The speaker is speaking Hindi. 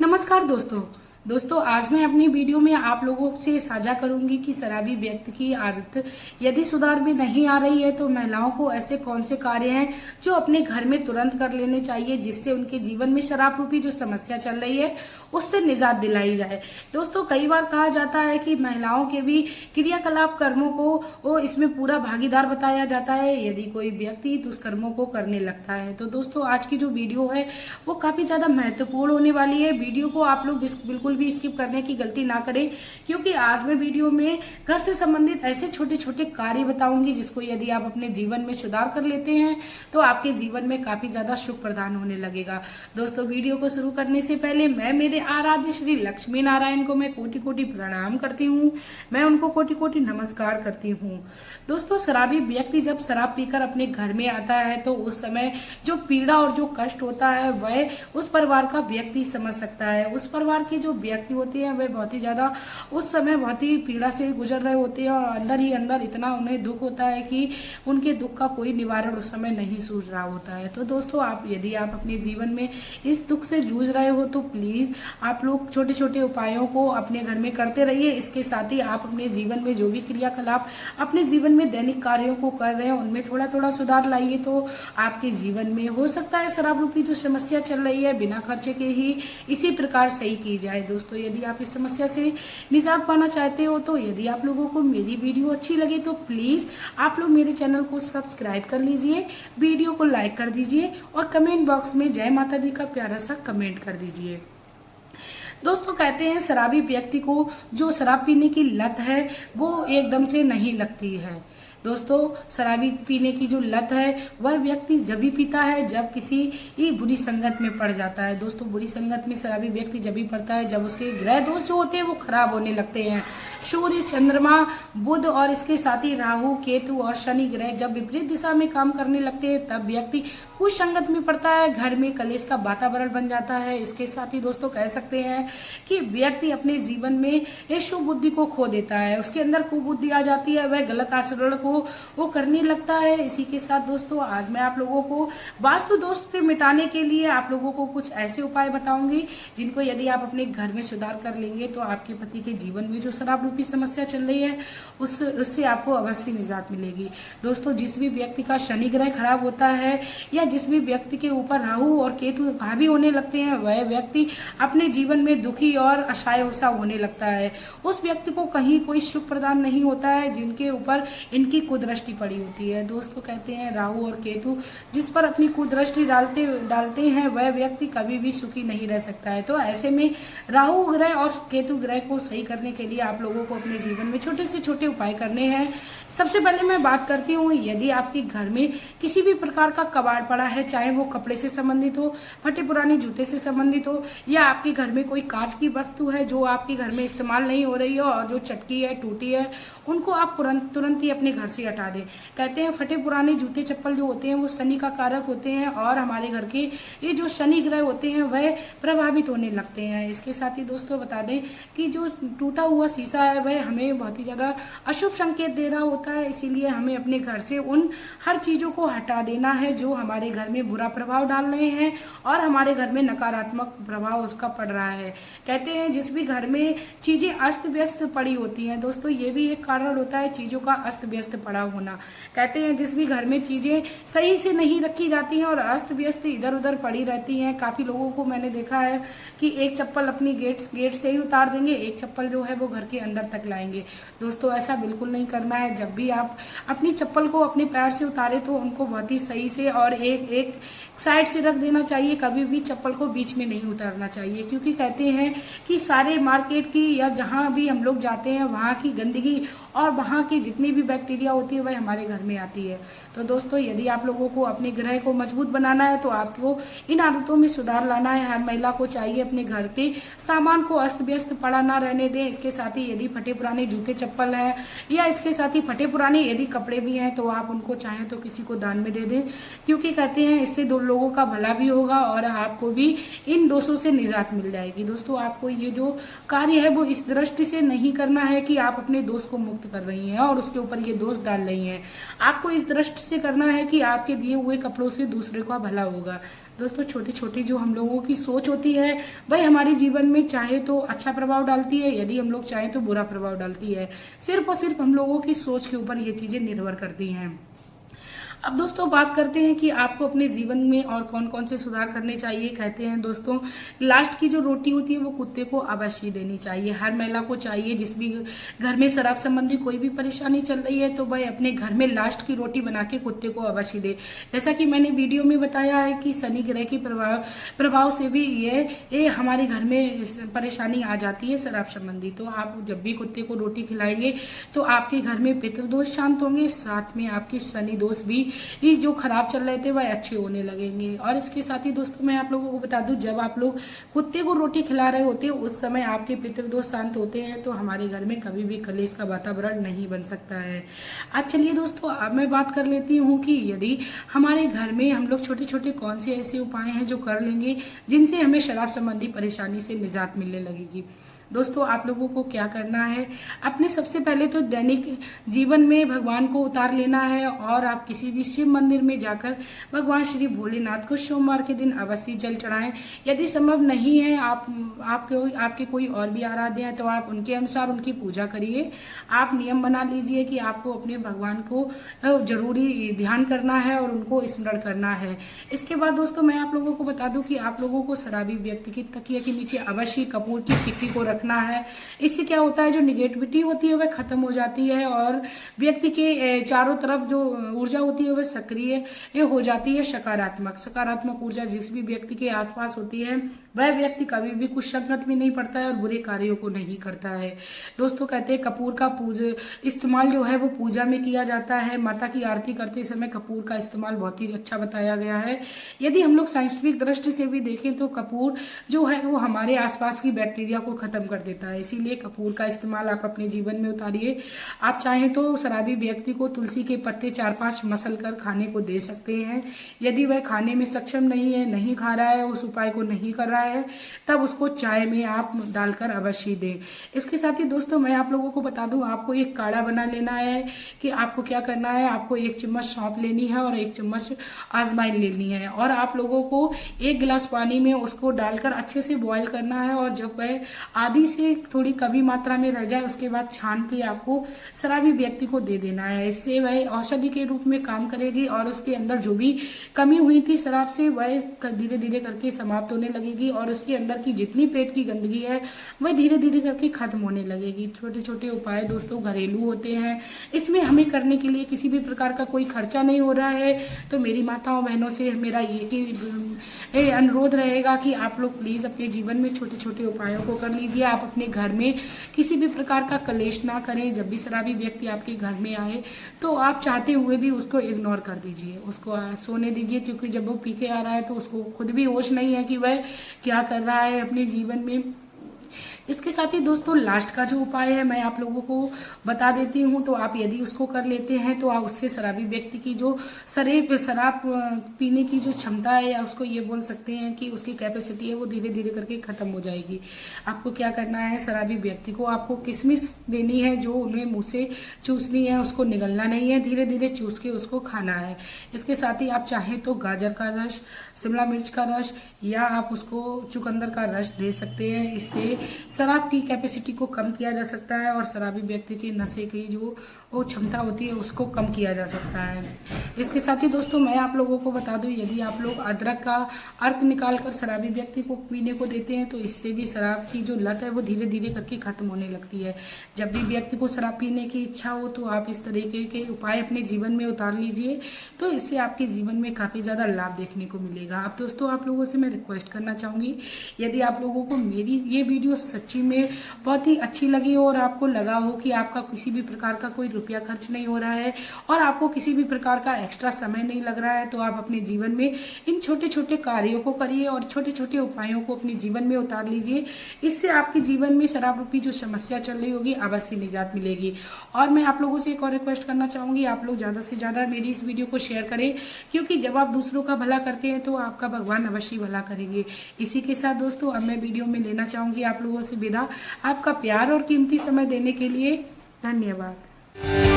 नमस्कार दोस्तों आज मैं अपनी वीडियो में आप लोगों से साझा करूंगी कि शराबी व्यक्ति की आदत यदि सुधार में नहीं आ रही है तो महिलाओं को ऐसे कौन से कार्य हैं जो अपने घर में तुरंत कर लेने चाहिए जिससे उनके जीवन में शराब रूपी जो समस्या चल रही है उससे निजात दिलाई जाए। दोस्तों कई बार कहा जाता है कि महिलाओं के भी क्रियाकलाप कर्मों को वो इसमें पूरा भागीदार बताया जाता है यदि कोई व्यक्ति दुष्कर्मों को करने लगता है। तो दोस्तों आज की जो वीडियो है वो काफी ज्यादा महत्वपूर्ण होने वाली है। वीडियो को आप लोग बिल्कुल भी स्किप करने की गलती ना करें क्योंकि आज मैं वीडियो में घर से संबंधित ऐसे छोटे छोटे कार्य बताऊंगी जिसको यदि आप अपने जीवन में सुधार कर लेते हैं तो आपके जीवन में काफी ज्यादा सुख प्रदान होने लगेगा। दोस्तों वीडियो को शुरू करने से पहले मैं मेरे आराध्य श्री लक्ष्मी नारायण को मैं कोटि कोटि प्रणाम करती हूँ, मैं उनको कोटि कोटि नमस्कार करती हूँ। दोस्तों शराबी व्यक्ति जब शराब पीकर अपने घर में आता है तो उस समय जो पीड़ा और जो कष्ट होता है वह उस परिवार का व्यक्ति समझ सकता है। उस परिवार के जो व्यक्ति होते हैं वह बहुत ही ज्यादा उस समय बहुत ही पीड़ा से गुजर रहे होते हैं और अंदर ही अंदर इतना उन्हें दुख होता है कि उनके दुख का कोई निवारण उस समय नहीं सूझ रहा होता है। तो दोस्तों यदि आप अपने जीवन में इस दुख से जूझ रहे हो तो प्लीज आप लोग छोटे छोटे उपायों को अपने घर में करते रहिए। इसके साथ ही आप अपने जीवन में जो भी क्रियाकलाप अपने जीवन में दैनिक कार्यों को कर रहे हैं उनमें थोड़ा थोड़ा सुधार लाइए तो आपके जीवन में हो सकता है शराब रूपी जो समस्या चल रही है बिना खर्चे के ही इसी प्रकार सही की जाए। दोस्तों यदि आप इस समस्या से निजात पाना चाहते हो तो यदि आप लोगों को मेरी वीडियो अच्छी लगे तो प्लीज आप लोग मेरे चैनल को सब्सक्राइब कर लीजिए, वीडियो को लाइक कर दीजिए और कमेंट बॉक्स में जय माता दी का प्यारा सा कमेंट कर दीजिए। दोस्तों कहते हैं शराबी व्यक्ति को जो शराब पीने की लत है वो एकदम से नहीं लगती है। दोस्तों शराबी पीने की जो लत है वह व्यक्ति जब भी पीता है जब किसी बुरी संगत में पड़ जाता है। दोस्तों बुरी संगत में शराबी व्यक्ति जब भी पड़ता है जब उसके ग्रह दोष जो होते हैं वो खराब होने लगते हैं। सूर्य, चंद्रमा, बुध और इसके साथ ही राहु, केतु और शनि ग्रह जब विपरीत दिशा में काम करने लगते हैं तब व्यक्ति कुछ संगत में पड़ता है, घर में कलेश का वातावरण बन जाता है। इसके साथ ही दोस्तों कह सकते हैं कि व्यक्ति अपने जीवन में शुभ बुद्धि को खो देता है, उसके अंदर कुबुद्धि आ जाती है, वह गलत आचरण को वो करने लगता है। इसी के साथ दोस्तों आज मैं आप लोगों को वास्तु दोष से मिटाने के लिए आप लोगों को कुछ ऐसे उपाय बताऊंगी जिनको यदि आप अपने घर में सुधार कर लेंगे तो आपके पति के जीवन में जो शराब रूपी समस्या चल रही है उससे आपको अवश्य निजात मिलेगी। दोस्तों जिस भी व्यक्ति का शनि ग्रह खराब होता है या जिस भी व्यक्ति के ऊपर राहु और केतु हावी होने लगते हैं वह व्यक्ति अपने जीवन में दुखी और असहाय सा होने लगता है। उस व्यक्ति को कहीं कोई सुख प्रदान नहीं होता है जिनके ऊपर इनकी कुदृष्टि पड़ी होती है। दोस्तों कहते हैं राहु और केतु जिस पर अपनी कुदृष्टि डालते हैं वह व्यक्ति कभी भी सुखी नहीं रह सकता है। तो ऐसे में राहु ग्रह और केतु ग्रह को सही करने के लिए आप लोगों को अपने जीवन में छोटे से छोटे उपाय करने हैं। सबसे पहले मैं बात करती हूँ यदि आपके घर में किसी भी प्रकार का कबाड़ पड़ा है, चाहे वो कपड़े से संबंधित हो, फटे पुराने जूते से संबंधित हो या आपके घर में कोई कांच की वस्तु है जो आपके घर में इस्तेमाल नहीं हो रही हो और जो चटकी है, टूटी है, उनको आप तुरंत ही अपने घर से हटा दें। कहते हैं फटे पुराने जूते चप्पल जो होते हैं वो शनि का कारक होते हैं और हमारे घर के ये जो शनि ग्रह होते हैं वह प्रभावित होने लगते हैं। इसके साथ ही दोस्तों बता दें कि जो टूटा हुआ शीशा है वह हमें बहुत ही ज्यादा अशुभ संकेत दे रहा होता है, इसीलिए हमें अपने घर से उन हर चीजों को हटा देना है जो हमारे घर में बुरा प्रभाव डाल रहे हैं और हमारे घर में नकारात्मक प्रभाव उसका पड़ रहा है। कहते हैं जिस भी घर में चीजें अस्त व्यस्त पड़ी होती हैं, दोस्तों ये भी एक कारण होता है चीजों का अस्त व्यस्त पड़ा होना। कहते हैं जिस भी घर में चीजें सही से नहीं रखी जाती हैं और अस्त व्यस्त इधर उधर पड़ी रहती हैं, काफी लोगों को मैंने देखा है कि एक चप्पल अपनी गेट से ही उतार देंगे, एक चप्पल जो है वो घर के अंदर तक लाएंगे। दोस्तों ऐसा बिल्कुल नहीं करना है। जब भी आप अपनी चप्पल को अपने पैर से उतारे तो उनको बहुत ही सही से और एक साइड से रख देना चाहिए, कभी भी चप्पल को बीच में नहीं उतारना चाहिए क्योंकि कहते हैं कि सारे मार्केट की या जहां भी हम लोग जाते हैं वहां की गंदगी और वहां की जितनी भी बैक्टीरिया होती है वह हमारे घर में आती है। तो दोस्तों यदि आप लोगों को अपने ग्रह को मजबूत बनाना है तो आपको इन आदतों में सुधार लाना है। हर महिला को चाहिए अपने घर के सामान को अस्त व्यस्त पड़ा ना रहने दें। इसके साथ ही यदि फटे पुराने जूते चप्पल है या इसके साथ ही फटे पुराने यदि कपड़े भी हैं तो आप उनको चाहें तो किसी को दान में दे दें क्योंकि कहते हैं इससे दो लोगों का भला भी होगा और आपको भी इन दोषों से निजात मिल जाएगी। दोस्तों आपको ये जो कार्य है वो इस दृष्टि से नहीं करना है कि आप अपने दोष को मुक्त कर रही हैं और उसके ऊपर ये दोष दोष डाल रही हैं। आपको इस दृष्टि से करना है कि आपके दिए हुए कपड़ों से दूसरे का भला होगा। दोस्तों, छोटी छोटी जो हम लोगों की सोच होती है वह हमारे जीवन में चाहे तो अच्छा प्रभाव डालती है, यदि हम लोग चाहें तो बुरा प्रभाव डालती है। सिर्फ और सिर्फ हम लोगों की सोच के ऊपर ये चीजें निर्भर करती हैं। अब दोस्तों बात करते हैं कि आपको अपने जीवन में और कौन कौन से सुधार करने चाहिए। कहते हैं दोस्तों, लास्ट की जो रोटी होती है वो कुत्ते को अवश्य देनी चाहिए। हर महिला को चाहिए, जिस भी घर में शराब संबंधी कोई भी परेशानी चल रही है तो वह अपने घर में लास्ट की रोटी बना के कुत्ते को अवश्य दे। जैसा कि मैंने वीडियो में बताया है कि शनि ग्रह के प्रभाव से भी ये हमारे घर में परेशानी आ जाती है शराब संबंधी। तो आप जब भी कुत्ते को रोटी खिलाएंगे तो आपके घर में पितृदोष शांत होंगे, साथ में आपके शनि दोष भी ये जो खराब चल रहे थे वह अच्छे होने लगेंगे। और इसके साथ ही दोस्तों मैं आप लोगों को बता दूं, जब आप लोग कुत्ते को रोटी खिला रहे होते हैं उस समय आपके पितृदोष शांत होते हैं, तो हमारे घर में कभी भी कलेश का वातावरण नहीं बन सकता है। अब चलिए दोस्तों, अब मैं बात कर लेती हूँ कि यदि हमारे घर में हम लोग छोटे छोटे कौन से ऐसे उपाय हैं जो कर लेंगे जिनसे हमें शराब संबंधी परेशानी से निजात मिलने लगेगी। दोस्तों, आप लोगों को क्या करना है, अपने सबसे पहले तो दैनिक जीवन में भगवान को उतार लेना है और आप किसी भी शिव मंदिर में जाकर भगवान श्री भोलेनाथ को सोमवार के दिन अवश्य जल चढ़ाएं। यदि संभव नहीं है आपके कोई और भी आराध्य है तो आप उनके अनुसार उनकी पूजा करिए। आप नियम बना लीजिए कि आपको अपने भगवान को जरूरी ध्यान करना है और उनको स्मरण करना है। इसके बाद दोस्तों मैं आप लोगों को बता दूं कि आप लोगों को शराबी व्यक्ति की तकिया के नीचे अवश्य कपूर की टिक्की को रखना है। इससे क्या होता है, जो निगेटिविटी होती है वह खत्म हो जाती है और व्यक्ति के चारों तरफ जो ऊर्जा होती है वह सक्रिय हो जाती है। सकारात्मक ऊर्जा जिस भी व्यक्ति के आसपास होती है वह व्यक्ति कभी भी कुछ संगत में नहीं पड़ता है और बुरे कार्यों को नहीं करता है। दोस्तों, कहते हैं कपूर का इस्तेमाल जो है वो पूजा में किया जाता है। माता की आरती करते समय कपूर का इस्तेमाल बहुत ही अच्छा बताया गया है। यदि हम लोग साइंटिफिक दृष्टि से भी देखें तो कपूर जो है वो हमारे आसपास की बैक्टीरिया को खत्म कर देता है। इसीलिए कपूर का इस्तेमाल आप अपने जीवन में उतारिए। आप चाहें तो शराबी व्यक्ति को तुलसी के पत्ते 4-5 मसल कर खाने को दे सकते हैं। यदि वह खाने में सक्षम नहीं है, नहीं खा रहा है, उस उपाय को नहीं कर रहा है, तब उसको चाय में आप डालकर अवश्य दें। इसके साथ ही दोस्तों मैं आप लोगों को बता दूं, आपको एक काढ़ा बना लेना है कि आपको क्या करना है। आपको 1 चम्मच सौंफ लेनी है और 1 चम्मच अजवाइन लेनी है और आप लोगों को 1 गिलास पानी में उसको डालकर अच्छे से बॉईल करना है। और जब वह आधी से थोड़ी कमी मात्रा में रह जाए उसके बाद छान के आपको शराबी व्यक्ति को दे देना है। इससे वह औषधि के रूप में काम करेगी और उसके अंदर जो भी कमी हुई थी शराब से वह धीरे धीरे करके समाप्त होने लगेगी और उसके अंदर की जितनी पेट की गंदगी है वह धीरे धीरे करके खत्म होने लगेगी। छोटे छोटे उपाय दोस्तों घरेलू होते हैं, इसमें हमें करने के लिए किसी भी प्रकार का कोई खर्चा नहीं हो रहा है। तो मेरी माताओं बहनों से मेरा ये अनुरोध रहेगा कि आप लोग प्लीज अपने जीवन में छोटे छोटे उपायों को कर लीजिए। आप अपने घर में किसी भी प्रकार का कलेश ना करें। जब भी शराबी व्यक्ति आपके घर में आए तो आप चाहते हुए भी उसको इग्नोर कर दीजिए, उसको सोने दीजिए, क्योंकि जब वो पी के आ रहा है तो उसको खुद भी होश नहीं है कि वह क्या कर रहा है अपने जीवन में। इसके साथ ही दोस्तों लास्ट का जो उपाय है मैं आप लोगों को बता देती हूँ। तो आप यदि उसको कर लेते हैं तो आप उससे शराबी व्यक्ति की जो शराब पीने की जो क्षमता है या उसको ये बोल सकते हैं कि उसकी कैपेसिटी है वो धीरे धीरे करके खत्म हो जाएगी। आपको क्या करना है, शराबी व्यक्ति को आपको किशमिश देनी है जो उन्हें मुंह से चूसनी है, उसको निगलना नहीं है, धीरे धीरे चूस के उसको खाना है। इसके साथ ही आप चाहें तो गाजर का रस, शिमला मिर्च का रस या आप उसको चुकंदर का रस दे सकते हैं। इससे शराब की कैपेसिटी को कम किया जा सकता है और शराबी व्यक्ति के नशे की जो वो क्षमता होती है उसको कम किया जा सकता है। इसके साथ ही दोस्तों मैं आप लोगों को बता दूं, यदि आप लोग अदरक का अर्क निकालकर शराबी व्यक्ति को पीने को देते हैं तो इससे भी शराब की जो लत है वो धीरे धीरे करके खत्म होने लगती है। जब भी व्यक्ति को शराब पीने की इच्छा हो तो आप इस तरीके के उपाय अपने जीवन में उतार लीजिए, तो इससे आपके जीवन में काफी ज्यादा लाभ देखने को मिलेगा। अब दोस्तों आप लोगों से मैं रिक्वेस्ट करना चाहूंगी, यदि आप लोगों को मेरी ये वीडियो सच्ची में बहुत ही अच्छी लगी हो और आपको लगा हो कि आपका किसी भी प्रकार का कोई रुपया खर्च नहीं हो रहा है और आपको किसी भी प्रकार का एक्स्ट्रा समय नहीं लग रहा है, तो आप अपने जीवन में इन छोटे छोटे कार्यों को करिए और छोटे छोटे उपायों को अपने जीवन में उतार लीजिए। इससे आपके जीवन में शराब रूपी जो समस्या चल रही होगी अवश्य निजात मिलेगी। और मैं आप लोगों से एक और रिक्वेस्ट करना चाहूंगी, आप लोग ज्यादा से ज्यादा मेरी इस वीडियो को शेयर करें, क्योंकि जब आप दूसरों का भला करते हैं तो आपका भगवान अवश्य भला करेंगे। इसी के साथ दोस्तों अब मैं वीडियो में लेना चाहूंगी आप लोगों से विदा। आपका प्यार और कीमती समय देने के लिए धन्यवाद।